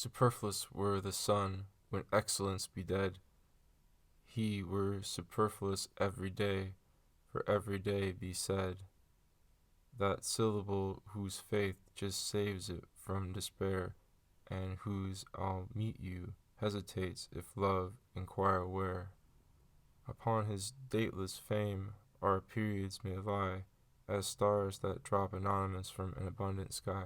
Superfluous were the sun when excellence be dead. He were superfluous every day, for every day be said that syllable whose faith just saves it from despair, and whose I'll meet you hesitates if love inquire where. Upon his dateless fame our periods may lie, as stars that drop anonymous from an abundant sky.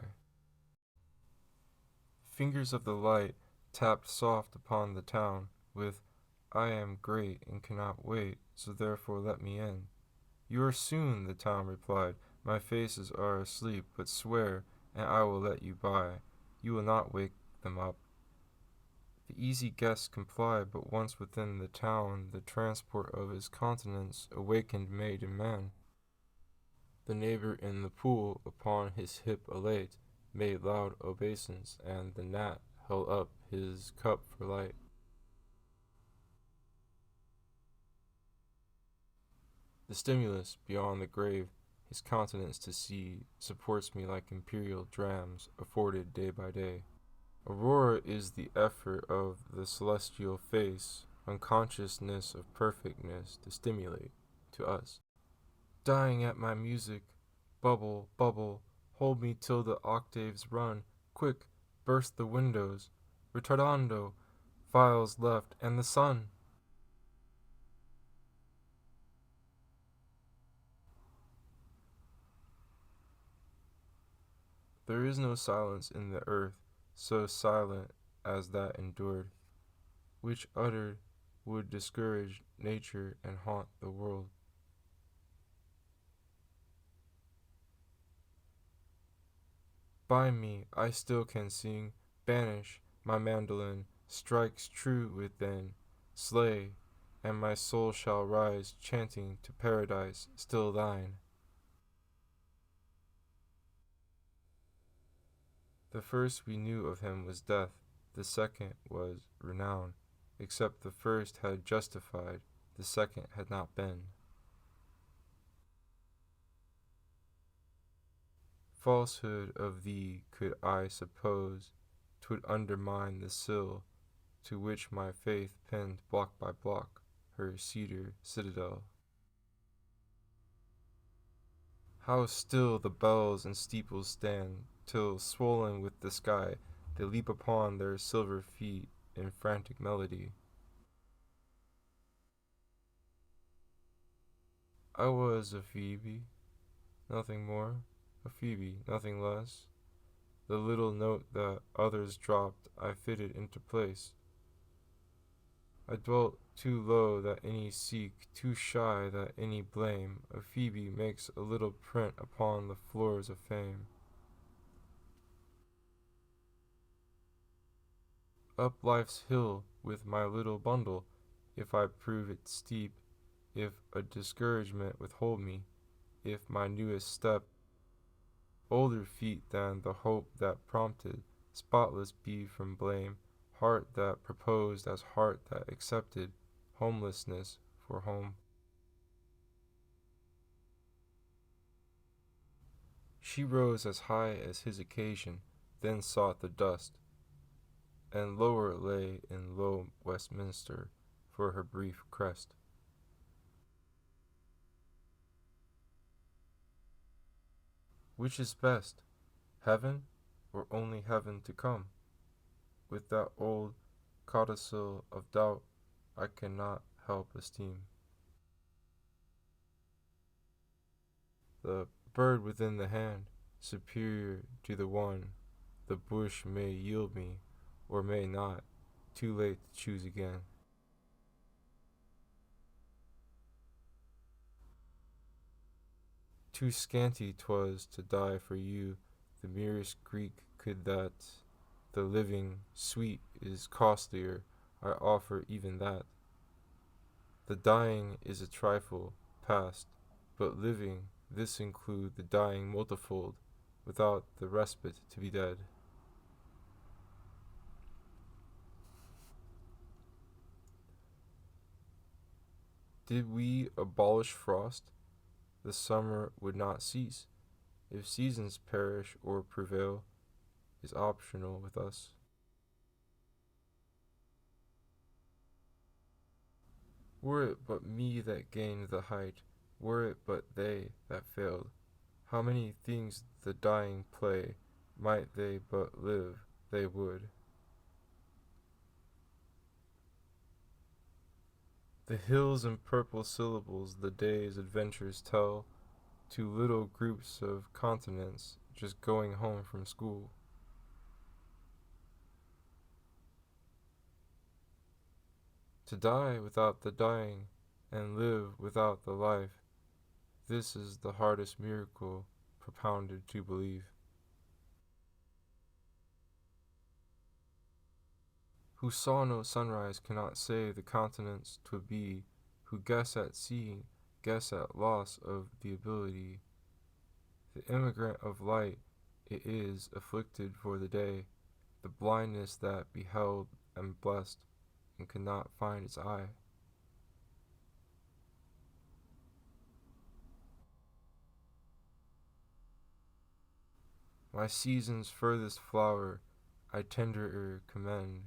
Fingers of the light tapped soft upon the town with I am great and cannot wait, so therefore let me in. You are soon, the town replied. My faces are asleep, but swear, and I will let you by. You will not wake them up. The easy guest complied, but once within the town, the transport of his countenance awakened maid and man. The neighbor in the pool, upon his hip elate, made loud obeisance, and the gnat held up his cup for light. The stimulus beyond the grave, his countenance to see, supports me like imperial drams afforded day by day. Aurora is the effort of the celestial face, unconsciousness of perfectness to stimulate to us. Dying at my music, bubble, bubble, hold me till the octaves run, quick, burst the windows, retardando, files left, and the sun. There is no silence in the earth so silent as that endured, which uttered would discourage nature and haunt the world. By me I still can sing, banish, my mandolin strikes true within, slay, and my soul shall rise chanting to paradise still thine. The first we knew of him was death, the second was renown, except the first had justified, the second had not been. Falsehood of thee could I suppose, 'twould undermine the sill to which my faith pinned block by block her cedar citadel. How still the bells and steeples stand, till, swollen with the sky, they leap upon their silver feet in frantic melody. I was a Phoebe, nothing more, a Phoebe, nothing less. The little note that others dropped I fitted into place. I dwelt too low that any seek, too shy that any blame. A Phoebe makes a little print upon the floors of fame. Up life's hill with my little bundle, if I prove it steep, if a discouragement withhold me, if my newest step older feet than the hope that prompted, spotless be from blame, heart that proposed as heart that accepted, homelessness for home. She rose as high as his occasion, then sought the dust, and lower lay in low Westminster for her brief crest. Which is best, heaven or only heaven to come? With that old codicil of doubt I cannot help esteem. The bird within the hand, superior to the one, the bush may yield me, or may not, too late to choose again. Too scanty 'twas to die for you, the merest Greek could that. The living, sweet, is costlier, I offer even that. The dying is a trifle, past, but living, this include the dying multifold, without the respite to be dead. Did we abolish frost, the summer would not cease. If seasons perish or prevail, is optional with us. Were it but me that gained the height, were it but they that failed, how many things the dying play, might they but live, they would. The hills in purple syllables the day's adventures tell to little groups of continents just going home from school. To die without the dying and live without the life, this is the hardest miracle propounded to believe. Who saw no sunrise cannot say the continents 'twould be, who guess at seeing, guess at loss of the ability. The immigrant of light it is afflicted for the day, the blindness that beheld and blessed and could not find its eye. My season's furthest flower I tenderer commend,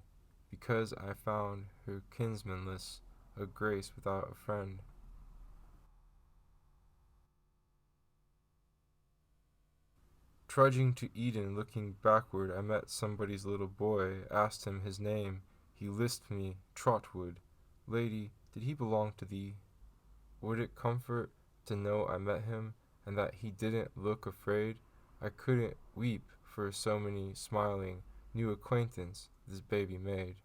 because I found her kinsmanless, a grace without a friend. Trudging to Eden, looking backward, I met somebody's little boy, asked him his name. He lisped me, Trotwood. Lady, did he belong to thee? Would it comfort to know I met him, and that he didn't look afraid? I couldn't weep for so many smiling new acquaintance this baby made.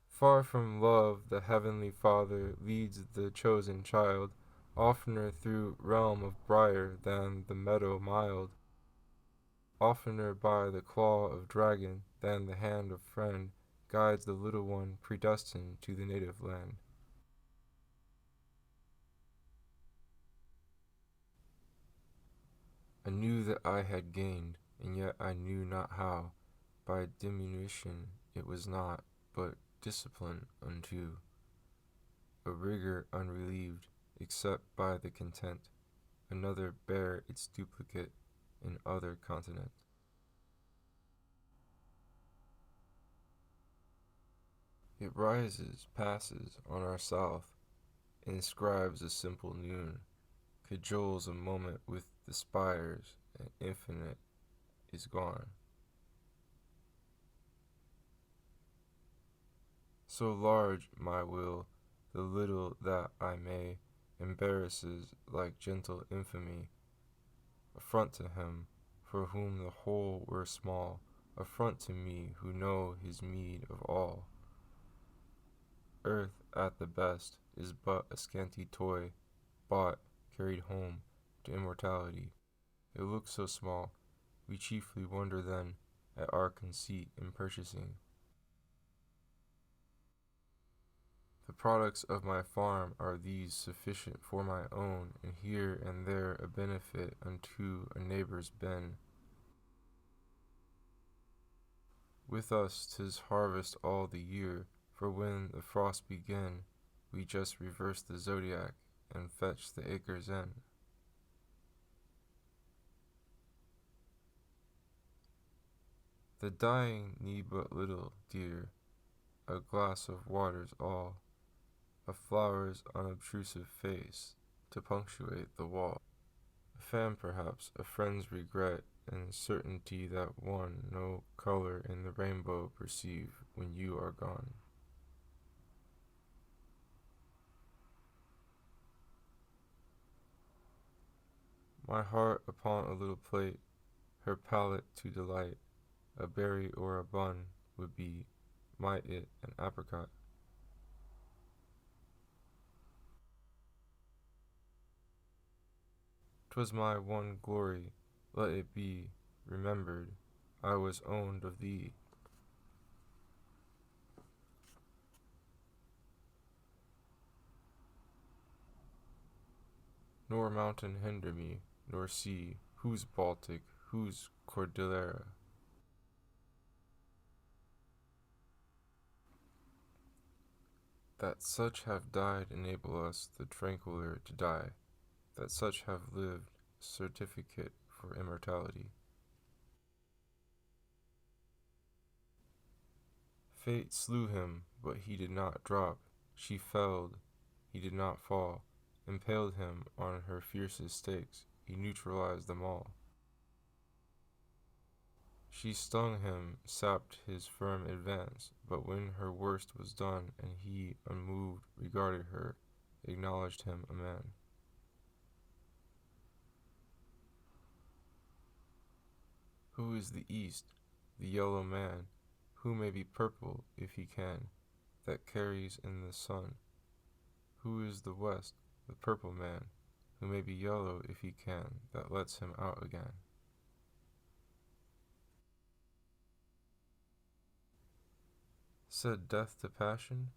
Far from love, the Heavenly Father leads the chosen child, oftener through realm of briar than the meadow mild, oftener by the claw of dragon than the hand of friend, guides the little one predestined to the native land. I knew that I had gained, and yet I knew not how. By diminution it was not, but discipline unto a rigor unrelieved, except by the content another bear its duplicate in other continent. It rises, passes on our south, inscribes a simple noon, cajoles a moment with the spires, and infinite is gone. So large my will, the little that I may, embarrasses like gentle infamy, affront to him, for whom the whole were small, affront to me who know his meed of all. Earth, at the best, is but a scanty toy, bought, carried home to immortality. It looks so small, we chiefly wonder then at our conceit in purchasing. The products of my farm are these sufficient for my own, and here and there a benefit unto a neighbor's ben. With us 'tis harvest all the year, for when the frosts begin, we just reverse the zodiac and fetch the acres in. The dying need but little, dear, a glass of water's all, a flower's unobtrusive face to punctuate the wall. A fan perhaps, a friend's regret, and certainty that one no color in the rainbow perceive when you are gone. My heart upon a little plate, her palate to delight, a berry or a bun would be, might it an apricot. 'Twas my one glory, let it be remembered, I was owned of thee. Nor mountain hinder me, nor sea, whose Baltic, whose Cordillera. That such have died enable us the tranquiller to die, that such have lived certificate for immortality. Fate slew him, but he did not drop. She felled, he did not fall. Impaled him on her fiercest stakes, he neutralized them all. She stung him, sapped his firm advance, but when her worst was done, and he, unmoved, regarded her, acknowledged him a man. Who is the East, the yellow man, who may be purple if he can, that carries in the sun? Who is the West, the purple man, who may be yellow if he can, that lets him out again? Said Death to Passion,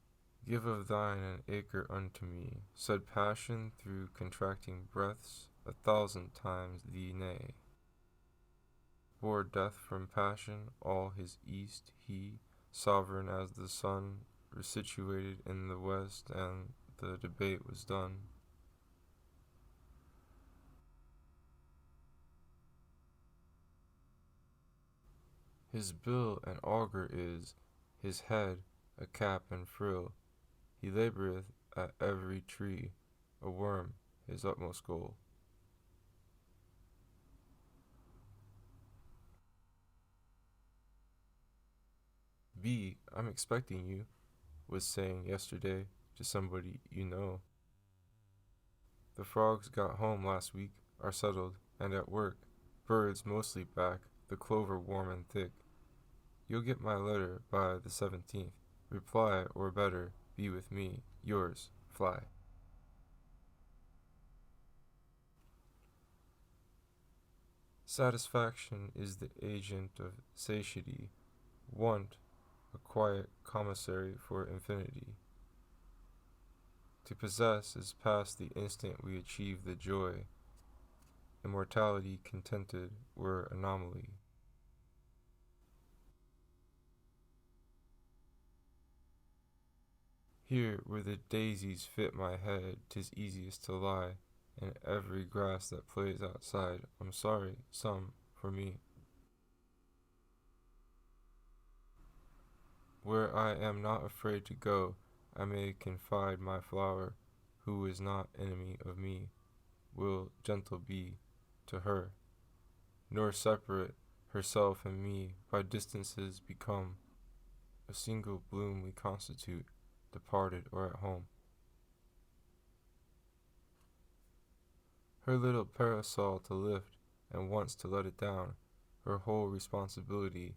give of thine an acre unto me. Said Passion through contracting breaths, 1,000 times thee nay. Bore Death from Passion all his east, he, sovereign as the sun, resituated in the west, and the debate was done. His bill an augur is, his head a cap and frill. He laboureth at every tree, a worm his utmost goal. B, I'm expecting you, was saying yesterday to somebody you know. The frogs got home last week, are settled, and at work. Birds mostly back, the clover warm and thick. You'll get my letter by the 17th. Reply, or better, be with me, yours, Fly. Satisfaction is the agent of satiety, want, a quiet commissary for infinity. To possess is past the instant we achieve the joy. Immortality contented were anomaly. Here where the daisies fit my head, 'tis easiest to lie, and every grass that plays outside, I'm sorry, some, for me. Where I am not afraid to go, I may confide my flower, who is not enemy of me, will gentle be to her, nor separate herself and me by distances become. A single bloom we constitute, departed or at home. Her little parasol to lift, and once to let it down, her whole responsibility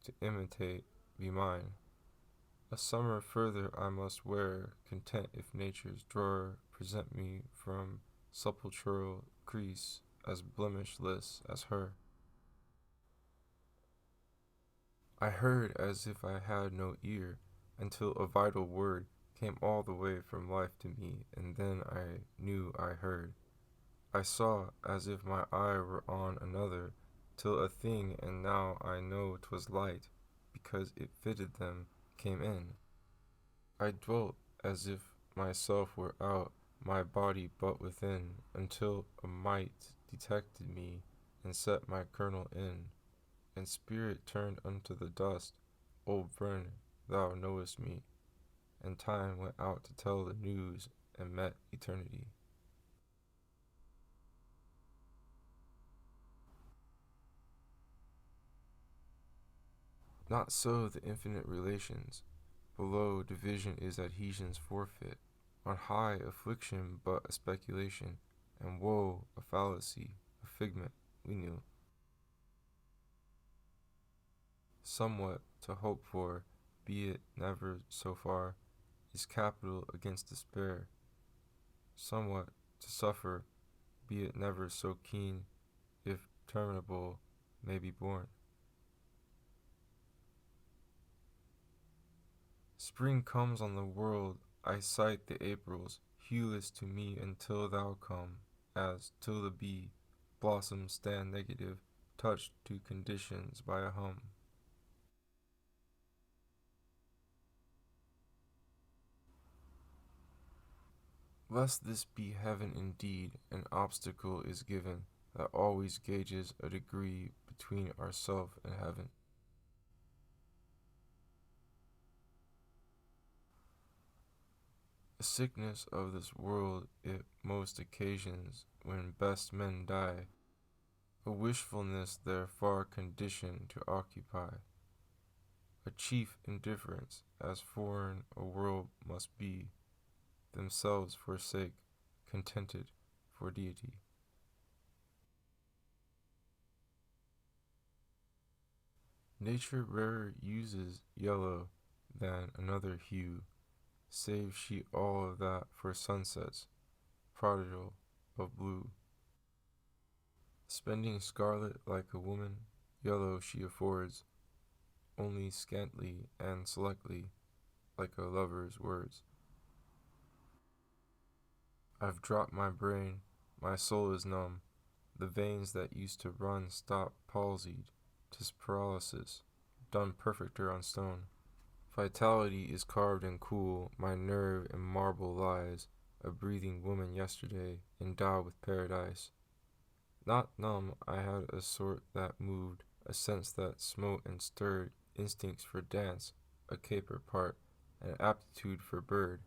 to imitate be mine. A summer further I must wear, content if nature's drawer present me from sepulchral crease as blemishless as her. I heard as if I had no ear, until a vital word came all the way from life to me, and then I knew I heard. I saw as if my eye were on another, till a thing, and now I know 'twas light, because it fitted them, came in. I dwelt as if myself were out, my body but within, until a might detected me, and set my kernel in, and spirit turned unto the dust. Old friend, thou knowest me, and time went out to tell the news, and met eternity. Not so the infinite relations. Below division is adhesion's forfeit. On high affliction but a speculation, and woe a fallacy, a figment, we knew. Somewhat to hope for, be it never so far, is capital against despair. Somewhat to suffer, be it never so keen, if terminable, may be borne. Spring comes on the world, I sight the Aprils, hueless to me until thou come, as, till the bee, blossoms stand negative, touched to conditions by a hum. Lest this be heaven indeed, an obstacle is given that always gauges a degree between ourself and heaven. A sickness of this world it most occasions when best men die, a wishfulness their far condition to occupy, a chief indifference, as foreign a world must be, themselves forsake, contented for deity. Nature rarer uses yellow than another hue, save she all of that for sunsets, prodigal of blue. Spending scarlet like a woman, yellow she affords, only scantly and selectly, like a lover's words. I've dropped my brain, my soul is numb, the veins that used to run stop palsied, 'tis paralysis, done perfecter on stone. Vitality is carved and cool, my nerve in marble lies, a breathing woman yesterday, endowed with paradise. Not numb, I had a sort that moved, a sense that smote and stirred, instincts for dance, a caper part, an aptitude for bird.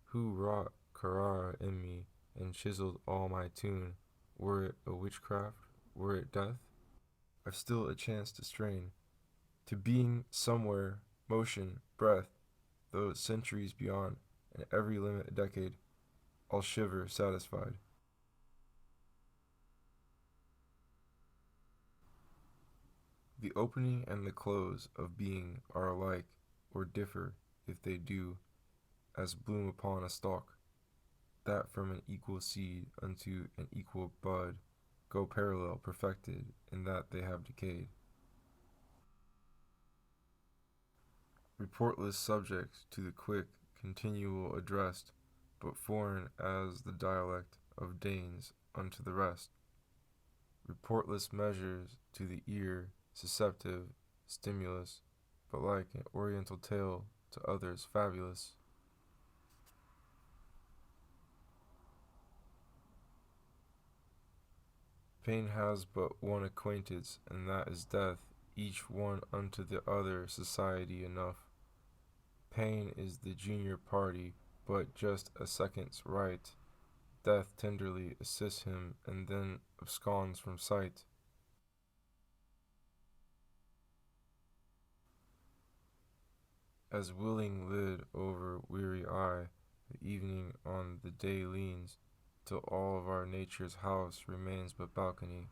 Who wrought Carrara in me, and chiseled all my tune? Were it a witchcraft? Were it death? I've still a chance to strain, to being somewhere, motion, breath, though centuries beyond, and every limit a decade, I'll shiver satisfied. The opening and the close of being are alike, or differ, if they do, as bloom upon a stalk, that from an equal seed unto an equal bud go parallel, perfected, in that they have decayed. Reportless subject to the quick, continual addressed, but foreign as the dialect of Danes unto the rest. Reportless measures to the ear, susceptive, stimulus, but like an oriental tale to others fabulous. Pain has but one acquaintance, and that is death, each one unto the other society enough. Pain is the junior party, but just a second's right. Death tenderly assists him, and then absconds from sight. As willing lid over weary eye, the evening on the day leans, till all of our nature's house remains but balcony.